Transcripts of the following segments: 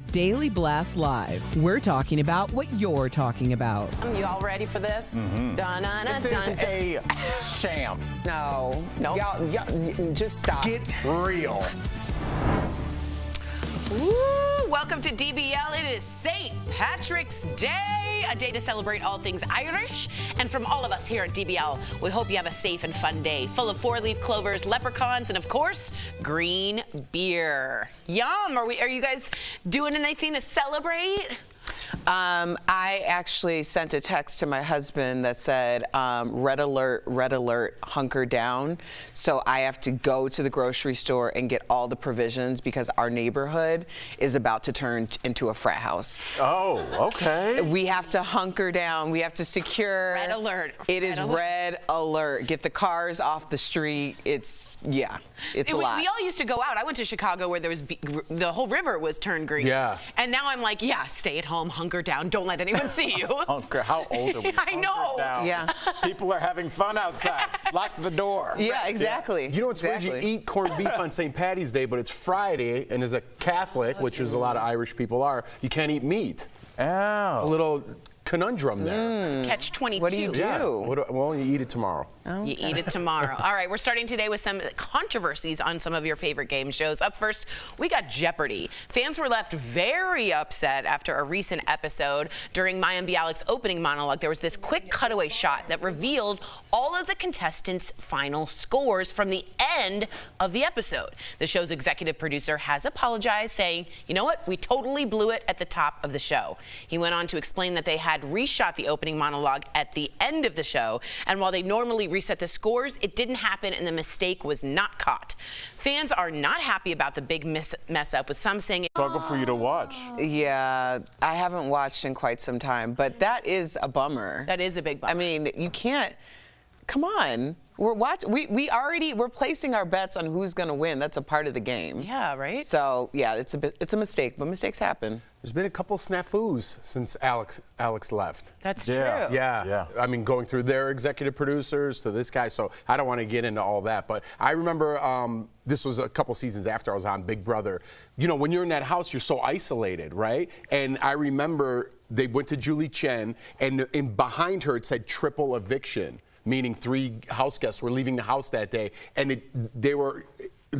Daily Blast Live. We're talking about what you're talking about. You all ready for this? This is a sham. No. Nope. Y'all, just stop. Get real. Woo! Welcome to DBL. It is St. Patrick's Day, a day to celebrate all things Irish. And from all of us here at DBL, we hope you have a safe and fun day full of four-leaf clovers, leprechauns, and of course, green beer. Yum! Are you guys doing anything to celebrate? I actually sent a text to my husband that said, red alert, hunker down. So I have to go to the grocery store and get all the provisions because our neighborhood is about to turn into a frat house. Oh, okay. We have to hunker down. We have to secure. Red alert. It is red alert. Get the cars off the street. It's a lot. We all used to go out. I went to Chicago where there was the whole river was turned green. Yeah. And now I'm like, stay at home, hunker down, don't let anyone see you. Hunker, how old are we? I know. Hunker down. Yeah. People are having fun outside. Lock the door. Yeah, exactly. You know what's weird? You eat corned beef on St. Patty's Day, but it's Friday, and as a Catholic, which is a lot of Irish people are, you can't eat meat. Oh. It's a little conundrum there. Catch 22. What do you do? Yeah. Well, you eat it tomorrow. You eat it tomorrow. All right, we're starting today with some controversies on some of your favorite game shows. Up first, we got Jeopardy. Fans were left very upset after a recent episode. During Mayim Bialik's opening monologue, there was this quick cutaway shot that revealed all of the contestants' final scores from the end of the episode. The show's executive producer has apologized, saying, you know what, we totally blew it at the top of the show. He went on to explain that they had reshot the opening monologue at the end of the show, and while they normally reset the scores, it didn't happen and the mistake was not caught. Fans are not happy about the big mess up, with some saying Struggle for you to watch. Yeah, I haven't watched in quite some time, but that is a bummer. that is a big bummer. I mean, you can't. Come on. We're placing our bets on who's going to win. That's a part of the game. Yeah, right? So yeah, it's a mistake, but mistakes happen. There's been a couple snafus since Alex left. That's Yeah. true. Yeah. I mean, going through their executive producers to this guy, so I don't want to get into all that. But I remember this was a couple seasons after I was on Big Brother. You know, when you're in that house, you're so isolated, right? And I remember they went to Julie Chen, and behind her it said triple eviction, meaning 3 house guests were leaving the house that day, and they were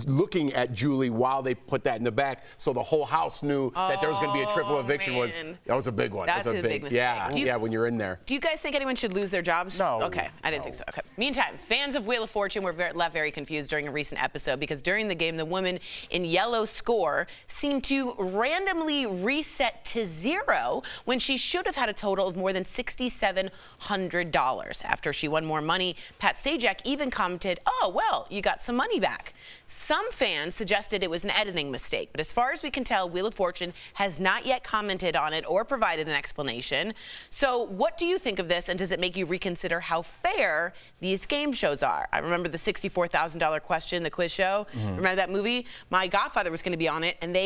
looking at Julie while they put that in the back, so the whole house knew that there was going to be a triple eviction. Man. That was a big one. That's that was a big mistake. Yeah, when you're in there. Do you guys think anyone should lose their jobs? No. Okay, I didn't think so. Okay. Meantime, fans of Wheel of Fortune were left very confused during a recent episode because during the game, the woman in yellow score seemed to randomly reset to 0 when she should have had a total of more than $6,700. After she won more money, Pat Sajak even commented, "Oh, well, you got some money back." Some fans suggested it was an editing mistake, but as far as we can tell, Wheel of Fortune has not yet commented on it or provided an explanation. So what do you think of this, and does it make you reconsider how fair these game shows are? I remember the $64,000 question, the quiz show. Remember that movie? My godfather was going to be on it, and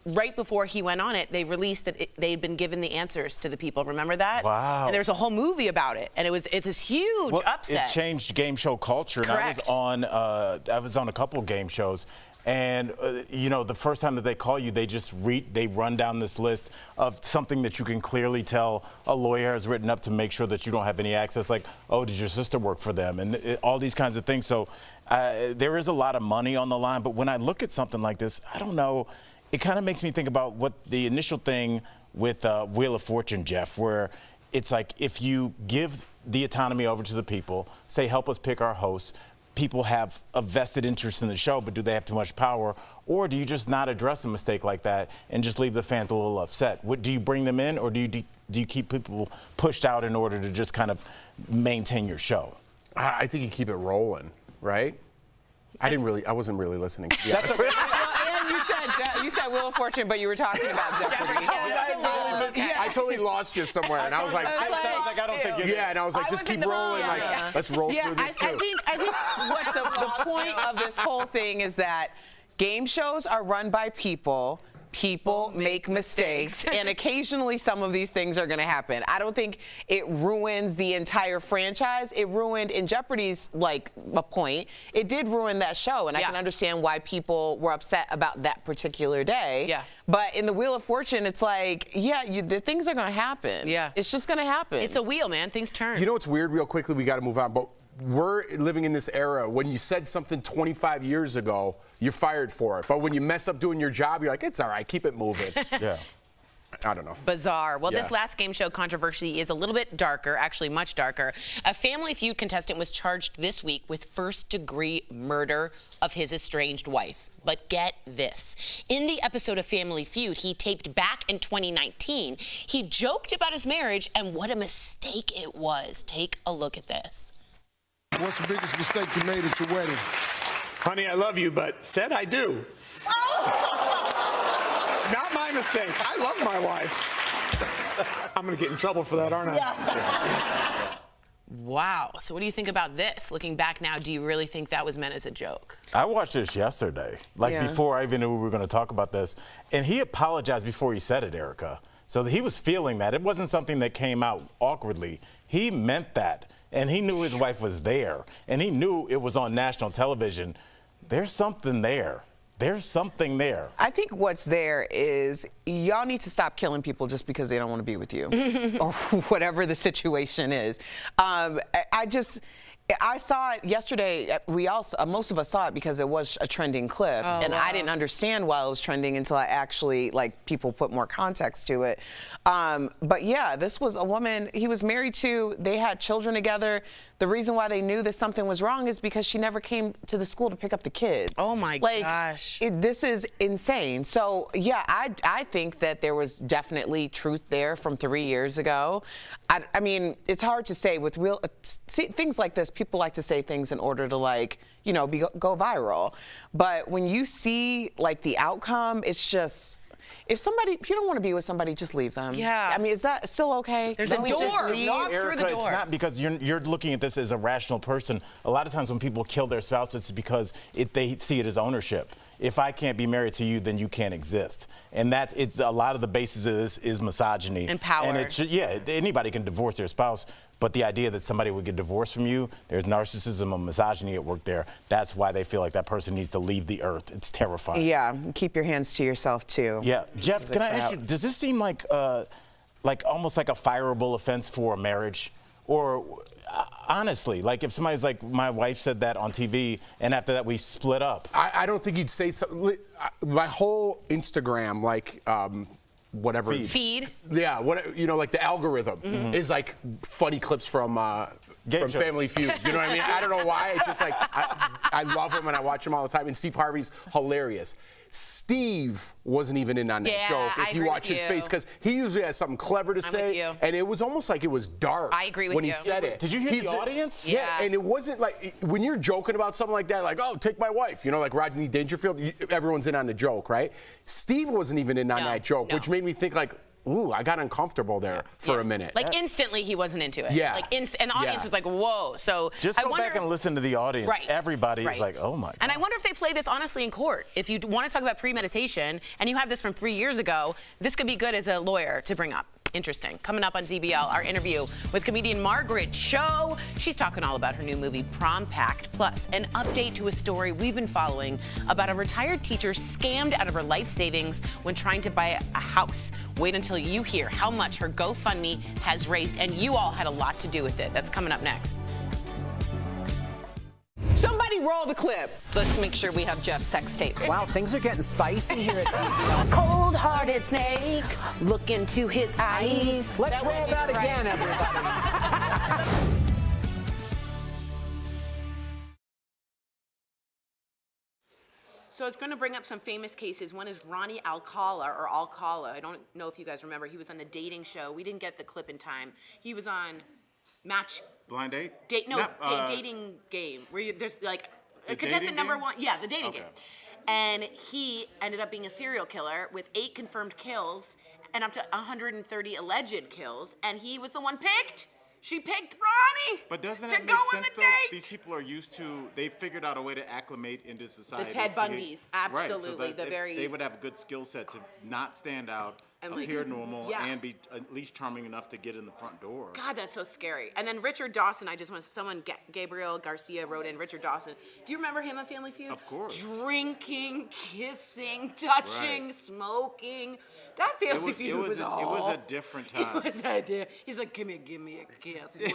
right before he went on it, they released that they'd been given the answers to the people. Remember that? Wow. And there was a whole movie about it, and it was this huge upset. It changed game show culture. And Correct. I was on a couple game shows, and the first time that they call you, they run down this list of something that you can clearly tell a lawyer has written up to make sure that you don't have any access, like, oh, did your sister work for them, and all these kinds of things. So there is a lot of money on the line, but when I look at something like this, I don't know, it kind of makes me think about what the initial thing with Wheel of Fortune, Jeff, where it's like if you give the autonomy over to the people, say help us pick our hosts, people have a vested interest in the show, but do they have too much power? Or do you just not address a mistake like that and just leave the fans a little upset? Do you bring them in, or do you keep people pushed out in order to just kind of maintain your show? I think you keep it rolling, right? I wasn't really listening. Yeah. You said Wheel of Fortune, but you were talking about Jeopardy. I totally lost you somewhere, and I was like, I don't think it is. and I was like, just keep rolling. Like, let's roll through this too. I think what the point of this whole thing is that game shows are run by people. People make mistakes, and occasionally some of these things are going to happen. I don't think it ruins the entire franchise. It ruined, in Jeopardy's like a point, it did ruin that show, and I can understand why people were upset about that particular day. Yeah. But in the Wheel of Fortune, it's like, the things are going to happen. Yeah. It's just going to happen. It's a wheel, man. Things turn. You know what's weird? Real quickly, we got to move on, but we're living in this era when you said something 25 years ago, you're fired for it. But when you mess up doing your job, you're like, it's all right, keep it moving. Yeah. I don't know. Bizarre. Well, this last game show controversy is a little bit darker, actually much darker. A Family Feud contestant was charged this week with first-degree murder of his estranged wife. But get this. In the episode of Family Feud he taped back in 2019, he joked about his marriage and what a mistake it was. Take a look at this. What's the biggest mistake you made at your wedding? Honey, I love you, but said I do. Not my mistake. I love my wife. I'm going to get in trouble for that, aren't I? Wow. So what do you think about this? Looking back now, do you really think that was meant as a joke? I watched this yesterday, before I even knew we were going to talk about this. And he apologized before he said it, Erica. So he was feeling that. It wasn't something that came out awkwardly. He meant that. And he knew his wife was there. And he knew it was on national television. There's something there. There's something there. I think what's there is y'all need to stop killing people just because they don't want to be with you or whatever the situation is. I saw it yesterday. Most of us saw it because it was a trending clip, and I didn't understand why it was trending until I actually, people put more context to it. But yeah, this was a woman he was married to. They had children together. The reason why they knew that something was wrong is because she never came to the school to pick up the kids. Oh my gosh. This is insane. So yeah, I think that there was definitely truth there from 3 years ago. I mean, it's hard to say with things like this. People like to say things in order to go viral. But when you see the outcome, it's just. If you don't want to be with somebody, just leave them. Yeah. I mean, is that still okay? There's a door. Knock Erica, through the door. It's not because you're looking at this as a rational person. A lot of times when people kill their spouse, it's because they see it as ownership. If I can't be married to you, then you can't exist. And it's a lot of the basis of this is misogyny. And power. And anybody can divorce their spouse, but the idea that somebody would get divorced from you, there's narcissism and misogyny at work there. That's why they feel like that person needs to leave the earth. It's terrifying. Yeah, keep your hands to yourself too. Yeah, Jeff, can I ask you, does this seem like almost like a fireable offense for a marriage? Or honestly, if somebody's like, my wife said that on TV, and after that we split up. I don't think you'd say so. My whole Instagram, whatever feed. Yeah, the algorithm is funny clips from Family Feud. You know what I mean? I don't know why. It's just I love him and I watch him all the time. And Steve Harvey's hilarious. Steve wasn't even in on that joke. If you watch his face, because he usually has something clever to say, and it was almost like it was dark. I agree with when you. he said it. Did you hear the audience? Yeah, and it wasn't when you're joking about something like that, oh, take my wife, like Rodney Dangerfield, everyone's in on the joke, right? Steve wasn't even in on that joke, which made me think ooh, I got uncomfortable there for a minute. Instantly, he wasn't into it. Yeah. And the audience was like, whoa. So just go back and listen to the audience. Right. Everybody is like, oh my God. And I wonder if they play this honestly in court. If you want to talk about premeditation and you have this from 3 years ago, this could be good as a lawyer to bring up. Interesting. Coming up on DBL, our interview with comedian Margaret Cho. She's talking all about her new movie, Prom Pact, plus an update to a story we've been following about a retired teacher scammed out of her life savings when trying to buy a house. Wait until you hear how much her GoFundMe has raised, and you all had a lot to do with it. That's coming up next. Somebody roll the clip. Let's make sure we have Jeff's sex tape. Wow, things are getting spicy here at DBL. Cold-hearted snake, look into his eyes. Let's roll that again, everybody. So I was going to bring up some famous cases. One is Ronnie Alcala. I don't know if you guys remember. He was on the dating show. We didn't get the clip in time. He was on Match... Blind date? Dating game where there's a contestant number one. Yeah, the dating game. And he ended up being a serial killer with 8 confirmed kills and up to 130 alleged kills. And he was the one picked She picked Ronnie But doesn't to that go make on sense, the though? date. These people are used to, they figured out a way to acclimate into society. The Ted Bundys, Right, so absolutely, that the they would have a good skill set to not stand out, And, like, appear normal, yeah. and be at least charming enough to get in the front door. God, that's so scary. And then Richard Dawson, Gabriel Garcia wrote in, Richard Dawson. Do you remember him on Family Feud? Of course. Drinking, kissing, touching, Right. smoking. That Family Feud was it all. was a different time. It was a different. He's like, give me a kiss. It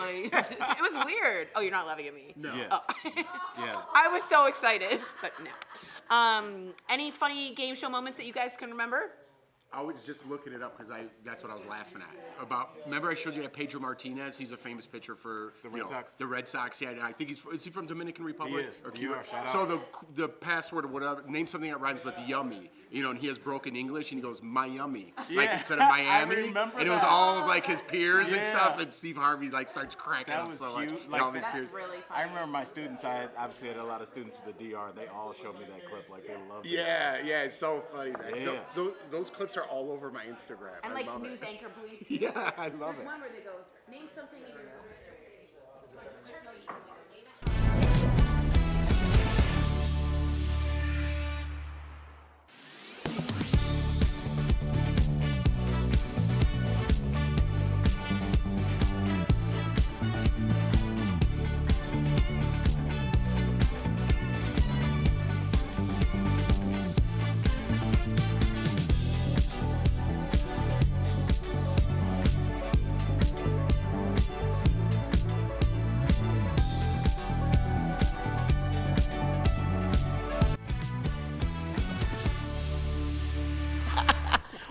was weird. Oh, you're not laughing at me. No. Yeah. Oh. Yeah. I was so excited, but no. Any funny game show moments that you guys can remember? I was just looking it up because that's what I was laughing at. Remember I showed you that Pedro Martinez? He's a famous pitcher for The Red Sox. The Red Sox. Yeah, and I think is he from Dominican Republic is. or They Cuba? are. Shout So out. the password or whatever, name something that rhymes with yummy. And he has broken English and he goes Miami, like Yeah. instead of Miami. I remember and it was that. all of like his peers and Yeah. stuff. And Steve Harvey starts cracking That up was so much. cute. And Like, all of his that's peers. Really I remember my students, I obviously had a lot of students at the DR, and they all showed me that clip, like they loved it. Yeah, it's so funny, man. Yeah. Those clips are all over my Instagram. And I like love news it. anchor bleep. Yeah, I love There's it. one where they go, name something in your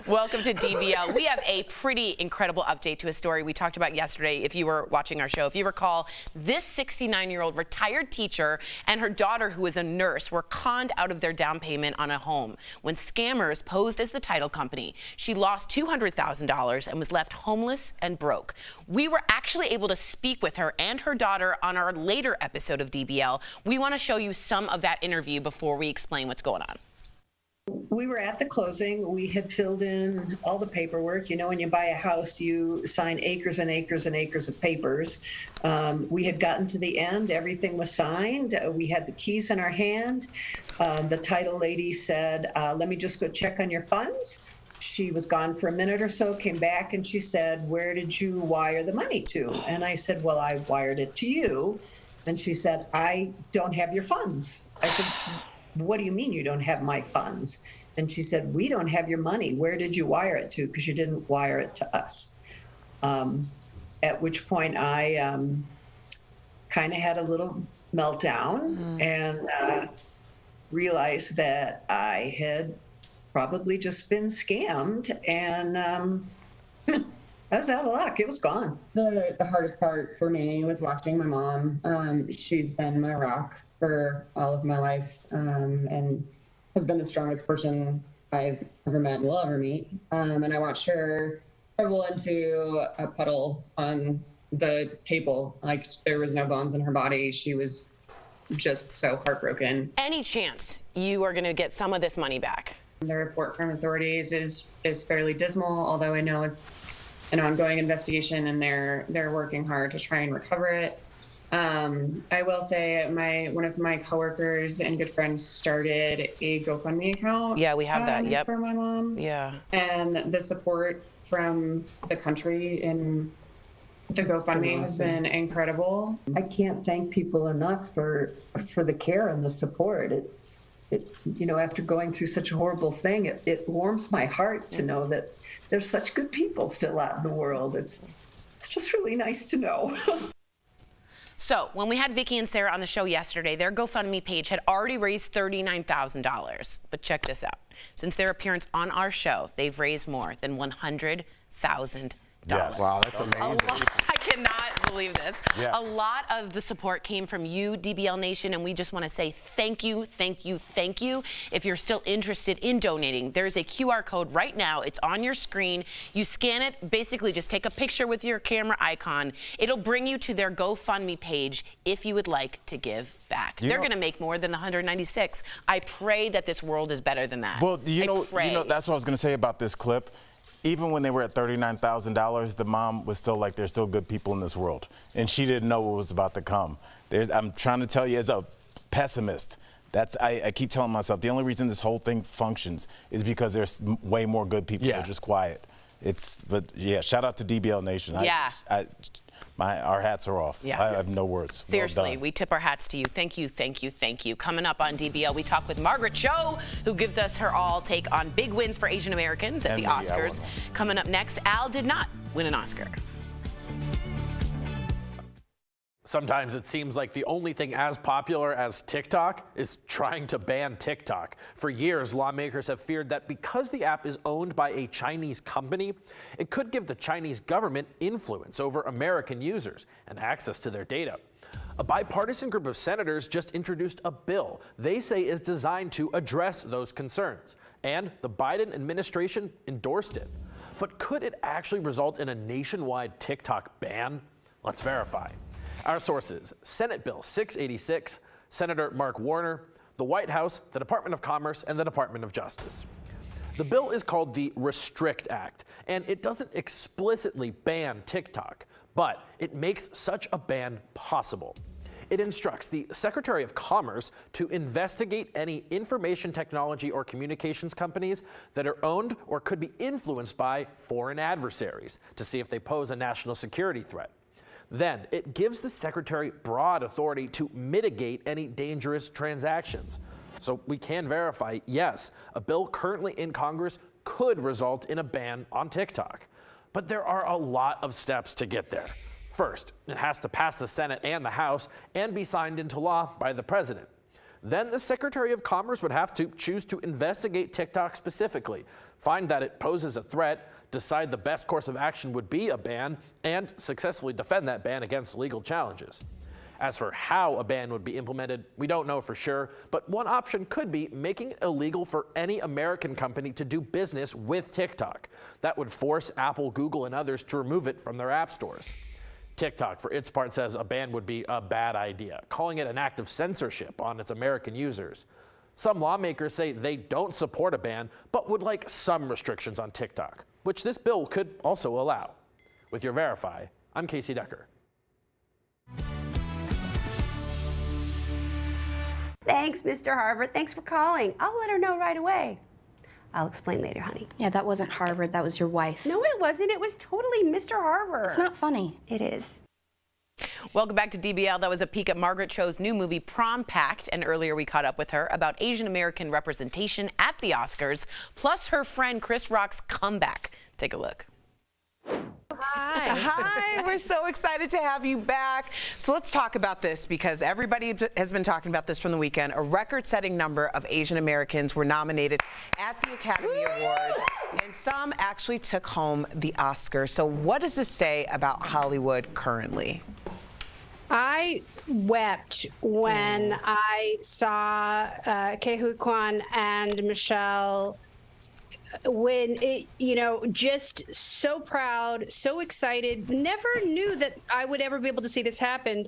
Welcome to DBL. We have a pretty incredible update to a story we talked about yesterday if you were watching our show. If you recall, this 69-year-old retired teacher and her daughter, who is a nurse, were conned out of their down payment on a home when scammers posed as the title company. She lost $200,000 and was left homeless and broke. We were actually able to speak with her and her daughter on our later episode of DBL. We want to show you some of that interview before we explain what's going on. We were at the closing. We had filled in all the paperwork. You know, when you buy a house, you sign acres and acres and acres of papers. We had gotten to the end. Everything was signed. We had the keys in our hand. The title lady said, let me just go check on your funds. She was gone for a minute or so, came back, and she said, where did you wire the money to? And I said, well, I wired it to you. And she said, I don't have your funds. I said, what do you mean you don't have my funds? And she said, we don't have your money. Where did you wire it to? Because you didn't wire it to us. At which point I kind of had a little meltdown and realized that I had probably just been scammed, and I was out of luck. It was gone. The hardest part for me was watching my mom. She's been my rock for all of my life, and has been the strongest person I've ever met and will ever meet. And I watched her crumble into a puddle on the table. Like, there was no bones in her body. She was just so heartbroken. Any chance you are going to get some of this money back? The report from authorities is fairly dismal, although I know it's an ongoing investigation and they're working hard to try and recover it. I will say one of my coworkers and good friends started a GoFundMe account. Yeah, we have that. Yep. For my mom. Yeah. And the support from the country in the GoFundMe has been incredible. I can't thank people enough for the care and the support. It you know, after going through such a horrible thing, it warms my heart to know that there's such good people still out in the world. It's just really nice to know. So when we had Vicky and Sarah on the show yesterday, their GoFundMe page had already raised $39,000. But check this out. Since their appearance on our show, they've raised more than $100,000. Yes. Wow, that's amazing. I cannot believe this. Yes. A lot of the support came from you, DBL Nation, and we just want to say thank you, thank you, thank you. If you're still interested in donating, there's a QR code right now. It's on your screen. You scan it, basically just take a picture with your camera icon. It'll bring you to their GoFundMe page if you would like to give back. They're going to make more than the 196. I pray that this world is better than that. Well, you know, that's what I was going to say about this clip. even when they were at $39,000, the mom was still like, there's still good people in this world. And she didn't know what was about to come. I'm trying to tell you as a pessimist, I keep telling myself, the only reason this whole thing functions is because there's way more good people that are just quiet. But yeah, shout out to DBL Nation. Yeah. Our hats are off. Yeah. I have no words. Seriously, well we tip our hats to you. Thank you, thank you, thank you. Coming up on DBL, we talk with Margaret Cho, who gives us her all take on big wins for Asian Americans at the Oscars. Coming up next, Al did not win an Oscar. Sometimes it seems like the only thing as popular as TikTok is trying to ban TikTok. For years, lawmakers have feared that because the app is owned by a Chinese company, it could give the Chinese government influence over American users and access to their data. A bipartisan group of senators just introduced a bill they say is designed to address those concerns, and the Biden administration endorsed it. But could it actually result in a nationwide TikTok ban? Let's verify. Our sources: Senate Bill 686, Senator Mark Warner, the White House, the Department of Commerce, and the Department of Justice. The bill is called the Restrict Act, and it doesn't explicitly ban TikTok, but it makes such a ban possible. It instructs the Secretary of Commerce to investigate any information technology or communications companies that are owned or could be influenced by foreign adversaries to see if they pose a national security threat. Then it gives the secretary broad authority to mitigate any dangerous transactions. So we can verify, yes, a bill currently in Congress could result in a ban on TikTok. But there are a lot of steps to get there. First, it has to pass the Senate and the House and be signed into law by the president. Then the Secretary of Commerce would have to choose to investigate TikTok specifically, find that it poses a threat, decide the best course of action would be a ban, and successfully defend that ban against legal challenges. As for how a ban would be implemented, we don't know for sure, but one option could be making it illegal for any American company to do business with TikTok. That would force Apple, Google, and others to remove it from their app stores. TikTok, for its part, says a ban would be a bad idea, calling it an act of censorship on its American users. Some lawmakers say they don't support a ban, but would like some restrictions on TikTok, which this bill could also allow. With your Verify, I'm Casey Decker. Thanks, Mr. Harvard. Thanks for calling. I'll let her know right away. I'll explain later, honey. Yeah, that wasn't Harvard. That was your wife. No, it wasn't. It was totally Mr. Harvard. It's not funny. It is. Welcome back to DBL. That was a peek at Margaret Cho's new movie, Prom Pact, and earlier we caught up with her about Asian American representation at the Oscars, plus her friend Chris Rock's comeback. Take a look. Hi. Hi, we're so excited to have you back. So let's talk about this because everybody has been talking about this from the weekend. A record-setting number of Asian Americans were nominated at the Academy Awards, and some actually took home the Oscar. So what does this say about Hollywood currently? I wept when I saw Ke Huy Quan and Michelle when it, just so proud, so excited. Never knew that I would ever be able to see this happen.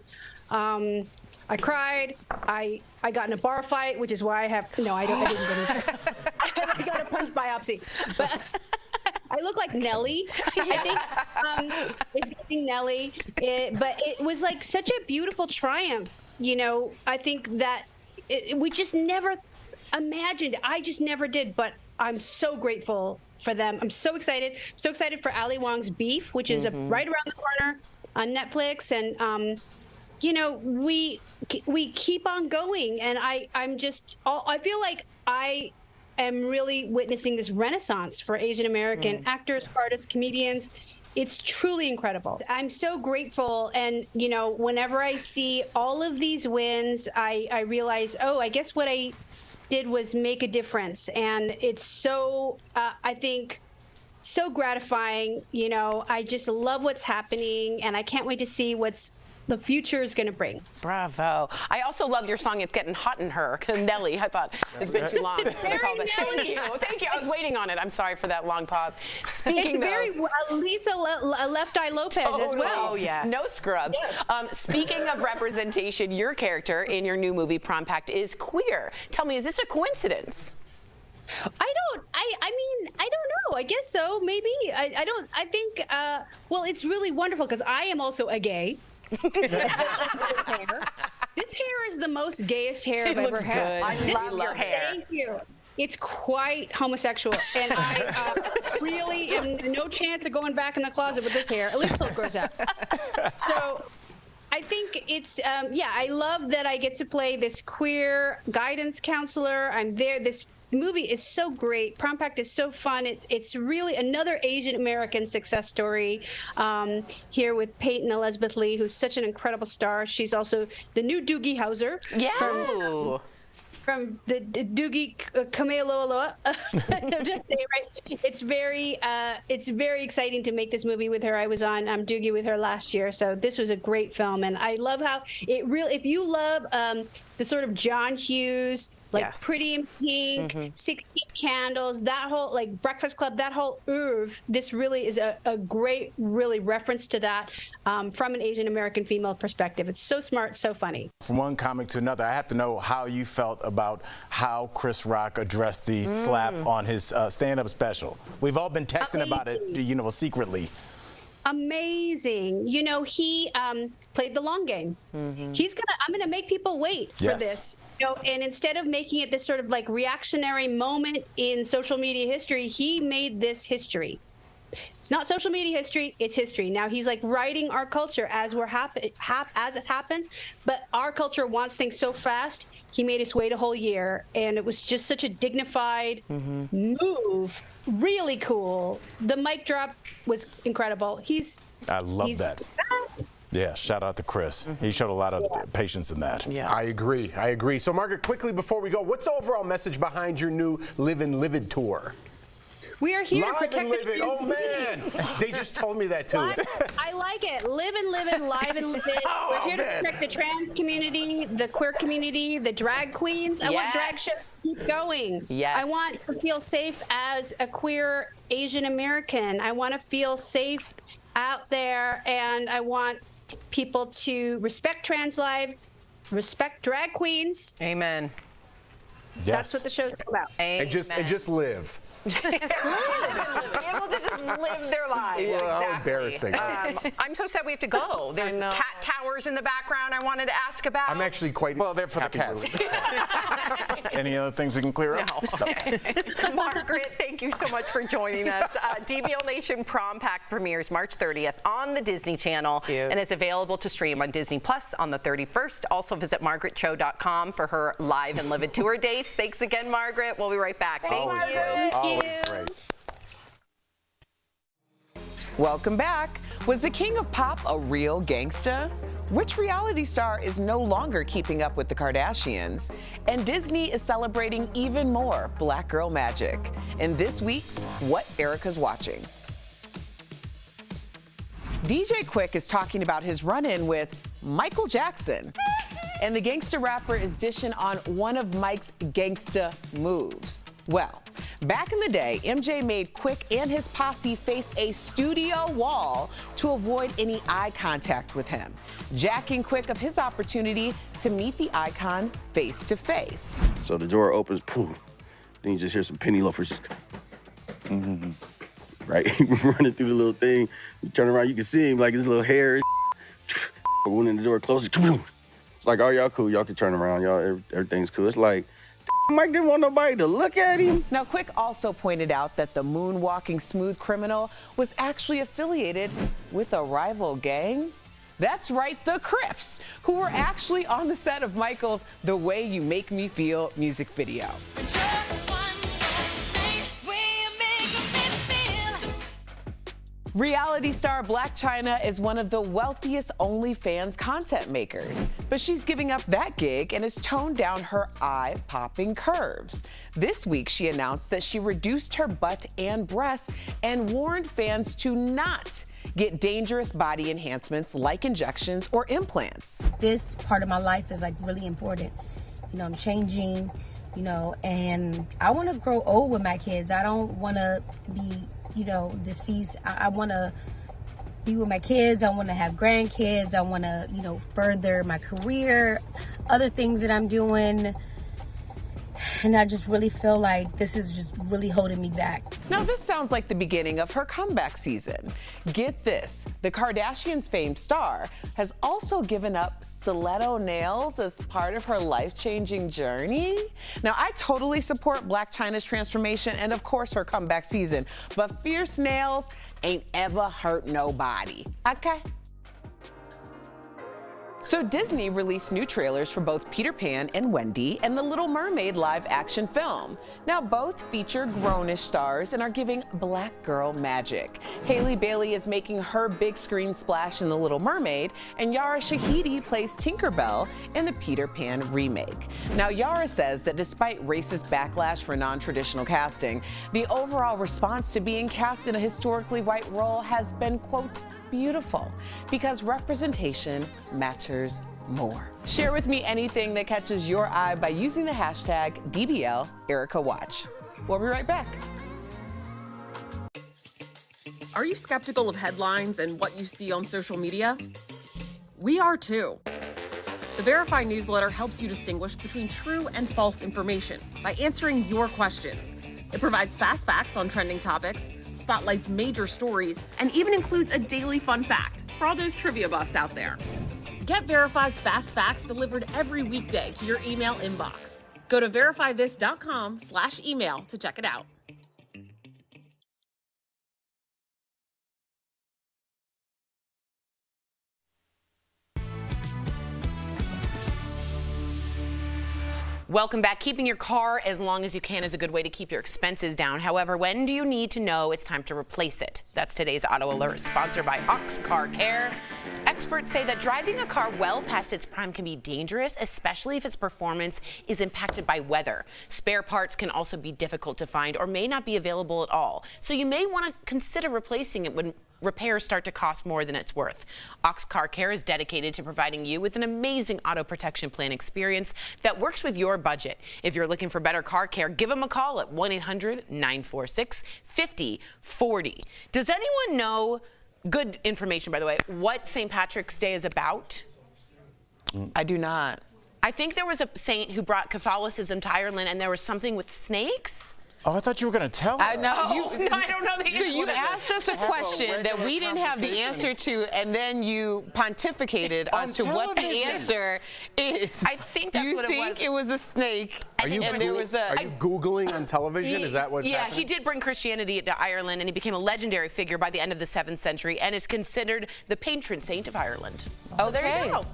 I cried. I got in a bar fight, which is why I didn't get it. I got a punch biopsy, but I look like Nelly. I think it's giving Nelly. But it was like such a beautiful triumph. I think that we just never imagined. I just never did, but I'm so grateful for them. I'm so excited. So excited for Ali Wong's Beef, which is right around the corner on Netflix. And, we keep on going. And I feel like I am really witnessing this renaissance for Asian American actors, artists, comedians. It's truly incredible. I'm so grateful. And, whenever I see all of these wins, I realize, I guess what I did was make a difference. And it's so, I think, so gratifying. I just love what's happening, and I can't wait to see what's the future is going to bring. Bravo. I also love your song, It's Getting Hot in Her. Nelly, I thought it's been too long. Very Thank you. Thank you. I was waiting on it. I'm sorry for that long pause. Speaking it's very Lisa Left Eye Lopez as well. Oh, yes. No scrubs. Yes. Speaking of representation, your character in your new movie, Prom Pact, is queer. Tell me, is this a coincidence? I don't know. I guess so. Maybe. I don't. I think. Well, it's really wonderful because I am also a gay. This hair is the most gayest hair I've ever had. I love your hair. Thank you. It's quite homosexual, and I really am no chance of going back in the closet with this hair, at least till it grows out. So I think it's, I love that I get to play this queer guidance counselor. I'm there. This movie is so great. Prom Pact is so fun. It's really another Asian American success story here with Peyton Elizabeth Lee, who's such an incredible star. She's also the new Doogie Howser. Yeah. From the Doogie Kamealoa. Did I say it right? It's very exciting to make this movie with her. I was on Doogie with her last year, so this was a great film, and I love how it really. If you love the sort of John Hughes, like Pretty in Pink, 16 Candles, that whole like Breakfast Club, that whole oeuvre, this really is a great, really reference to that from an Asian American female perspective. It's so smart, so funny. From one comic to another, I have to know how you felt about how Chris Rock addressed the slap on his stand-up special. We've all been texting about it, secretly. Amazing. He played the long game. I'm gonna make people wait for this. And instead of making it this sort of like reactionary moment in social media history, he made this history. It's not social media history, it's history. Now he's like writing our culture as it happens, but our culture wants things so fast, he made us wait a whole year. And it was just such a dignified move. Really cool. The mic drop was incredible. I love that. Yeah, shout out to Chris. He showed a lot of patience in that. Yeah. I agree. So, Margaret, quickly before we go, what's the overall message behind your new Live and Live It tour? We are here to Live protect and Live It. Oh, man. They just told me that, too. I like it. Live and Live It, Live and Live It. We're here to protect the trans community, the queer community, the drag queens. I want drag shows to keep going. Yes. I want to feel safe as a queer Asian American. I want to feel safe out there, and I want people to respect trans life, respect drag queens. Amen. Yes. That's what the show's about. And just live. Able to just live their lives. Well, how embarrassing. I'm so sad we have to go. There's cat towers in the background I wanted to ask about. I'm actually quite well. They're for the cats. Any other things we can clear up? No. Margaret, thank you so much for joining us. DBL Nation Prom Pact premieres March 30th on the Disney Channel and is available to stream on Disney Plus on the 31st. Also visit margaretcho.com for her Live and Live It tour dates. Thanks again, Margaret. We'll be right back. Thank you. Always great. Welcome back. Was the king of pop a real gangsta? Which reality star is no longer keeping up with the Kardashians? And Disney is celebrating even more Black girl magic. In this week's What Erica's Watching. DJ Quick is talking about his run-in with Michael Jackson. And the gangsta rapper is dishing on one of Mike's gangsta moves. Well, back in the day, MJ made Quick and his posse face a studio wall to avoid any eye contact with him, jacking Quick of his opportunity to meet the icon face to face. So the door opens, poof, then you just hear some penny loafers just, right? Running through the little thing. You turn around, you can see him, like his little hair. Went in the door closes. It's like, oh, y'all cool. Y'all can turn around. Y'all, everything's cool. It's like, Mike didn't want nobody to look at him. Now, Quick also pointed out that the moonwalking smooth criminal was actually affiliated with a rival gang. That's right, the Crips, who were actually on the set of Michael's The Way You Make Me Feel music video. Reality star Blac Chyna is one of the wealthiest OnlyFans content makers, but she's giving up that gig and has toned down her eye-popping curves. This week, she announced that she reduced her butt and breasts and warned fans to not get dangerous body enhancements like injections or implants. This part of my life is like really important. You know, I'm changing, you know, and I want to grow old with my kids. I don't want to be, you know, deceased. I want to be with my kids. I want to have grandkids. I want to, you know, further my career, other things that I'm doing. And I just really feel like this is just really holding me back. Now, this sounds like the beginning of her comeback season. Get this, the Kardashians' famed star has also given up stiletto nails as part of her life-changing journey. Now, I totally support Blac Chyna's transformation and, of course, her comeback season, but fierce nails ain't ever hurt nobody, okay? So Disney released new trailers for both Peter Pan and Wendy and The Little Mermaid live-action film. Now both feature grownish stars and are giving black girl magic. Hailey Bailey is making her big screen splash in The Little Mermaid, and Yara Shahidi plays Tinkerbell in the Peter Pan remake. Now Yara says that despite racist backlash for non-traditional casting, the overall response to being cast in a historically white role has been, quote, beautiful, because representation matters more. Share with me anything that catches your eye by using the hashtag DBL Erica Watch. We'll be right back. Are you skeptical of headlines and what you see on social media? We are too. The Verify newsletter helps you distinguish between true and false information by answering your questions. It provides fast facts on trending topics, spotlights major stories, and even includes a daily fun fact for all those trivia buffs out there. Get Verify's fast facts delivered every weekday to your email inbox. Go to verifythis.com/email to check it out. Welcome back. Keeping your car as long as you can is a good way to keep your expenses down. However, when do you need to know it's time to replace it? That's today's Auto Alert, sponsored by Ox Car Care. Experts say that driving a car well past its prime can be dangerous, especially if its performance is impacted by weather. Spare parts can also be difficult to find or may not be available at all. So you may want to consider replacing it when repairs start to cost more than it's worth. Ox Car Care is dedicated to providing you with an amazing auto protection plan experience that works with your budget. If you're looking for better car care, give them a call at 1-800-946-5040. Does anyone know, good information by the way, what St. Patrick's Day is about? I do not. I think there was a saint who brought Catholicism to Ireland and there was something with snakes. Oh, I thought you were going to tell us. No, I don't know the answer. So you asked us a question that we didn't have the answer to, and then you pontificated as to what the answer is. I think that's what it was. You think it was a snake? Are you Googling on television? Is that what happened? He did bring Christianity to Ireland, and he became a legendary figure by the end of the 7th century and is considered the patron saint of Ireland. So there you go.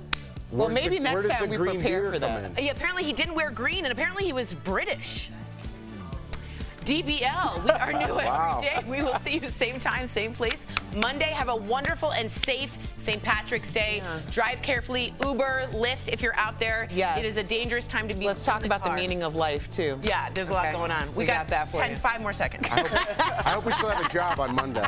Well, maybe next time we prepare for that. Yeah, apparently he didn't wear green, and apparently he was British. DBL, we are new every day. We will see you same time, same place. Monday, have a wonderful and safe St. Patrick's Day. Drive carefully. Uber, Lyft, if you're out there. Yes. It is a dangerous time to be Let's talk about the meaning of life, too. Yeah, there's a lot going on. We got that for you. 5 more seconds. I hope we still have a job on Monday.